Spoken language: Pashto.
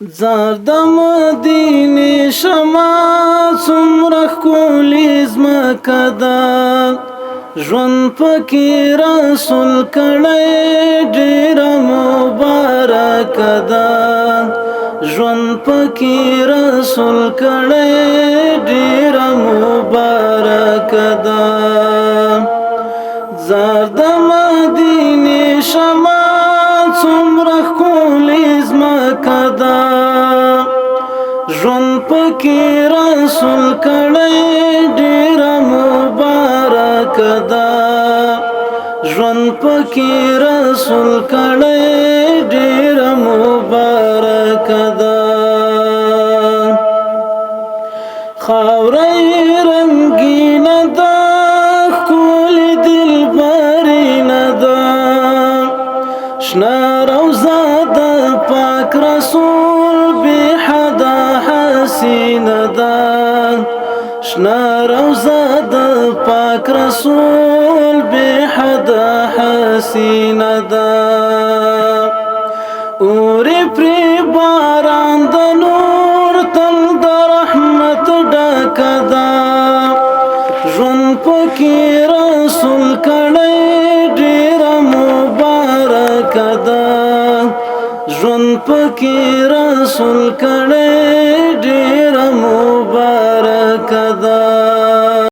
زار د مدینه شمع څومره ښکلې ځمکه ده ژوند پکې رسول کړی ډېره مبارکه ده ژوند پکې رسول کړی ډېره مبارکه ده زار د مدینه شمع څومره ښکلې ځمکه ده ژوند پکې رسول کړی ډېره مبارکه ده ژوند پکې رسول کړی ډېره مبارکه ده خاوره یې رنګینه ده ښکلې دلبرینه ده شنه روضه د پاک رسول بې حده حسینه ده شنه روضه د پاک رسول بې حده حسینه ده اورې پرې باران د نور تل د رحمت ډکه ده ژوند پکې رسول کړی ډېره مبارکه ده ژوند پکې رسول کړی ډېره مبارکه ده